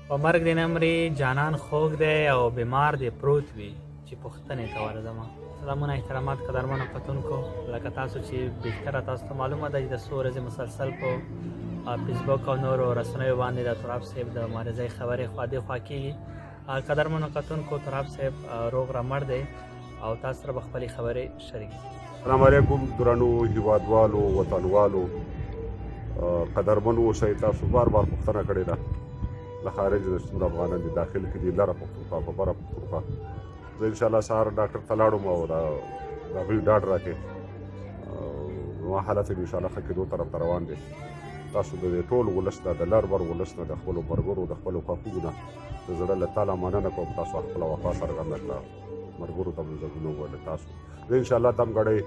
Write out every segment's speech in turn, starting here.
په مرګ د نه مري جانان خوږ دی او بیمار دی پروت وي چې پوښتنې ته ورځمه. سلامونه احترامات قدرمنو کتونکو، لکه تاسو چې بهتره تاسو ته معلومه ده چې د څو ورځې مسلسل په فیسبوک او نورو رسنیو باندې د تراب صاحب د مبارزې خبرې خوا دې خوا کېږي. قدرمنو کتونکو، تراب صاحب روغ رمړ دی او تاسو سره به خپلې خبرې شریکې. السلام علیکم درنو هیوادوالو، وطنوالو، قدرمن اوسئ. تاسو بار بار پوښتنه کړې ده له خارج د څومره افغانان دي داخل کې دي، لره پښتونخوا په بره پښتونخوا. زه انشاءالله سهار ډاکټر ته لاړم او د هغوی ډاډ راکړې زما حالت یې انشاءالله ښه کېدو طرف ته روان دی. تاسو د ټول ولس نه، د لر بر ولس نه، د خپلو ملګرو، د خپلو خوښوږو نه د زړه له تاله مننه کوم. تاسو خپله وفا څرګنده کړه، ملګرو ته مو زړونه وویل. تاسو زه انشاءالله دم ګړی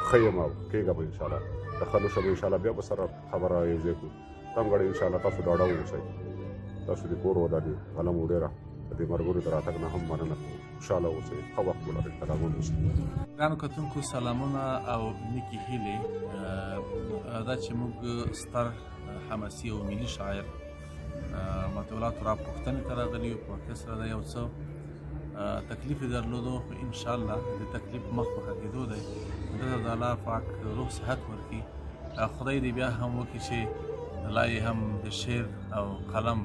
ښه یم او کېږم انشاءالله. د ښه نه شم انشاءالله بیا به سره خبره یو ځای کړو. دم ګړی انشاءالله تاسو ډاډه واوسئ. تاسو د کور ودانې غنم و ډېره د دې ملګرو د راتګ نه هم مننه کوم. خوشحاله اوسئ، ښه وخت ولرئ، سلامونه اوسئ. ګرانو کتونکو سلامونه او نیکې هیلې. دا چې موږ ستر حماسي او ملي شاعر مطیع تراب پوښتنې ته راغلي یو، په واقع سره د یو څه تکلیف یې درلودو، خو انشاءالله د تکلیف مخ په ښه کېدو دی. ده ته د الله پاک روح صحت ورکړي. خدای دې بیا هم وکړي چې لا یې هم د شعر او قلم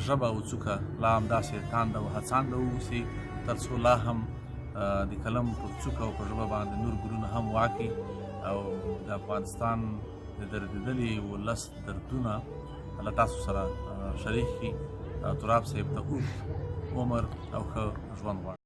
ژبه او څوکه لا همداسې تانده او هڅانده واوسي، تر څو لا هم د قلم پر څوکه او پر ژبه باندې نور ګلونه هم واکړي او د افغانستان د دردېدلي ولس دردونه له تاسو سره شریک کړي. تراب صاحب ته اوږد عمر او ښه ژوند غواړم.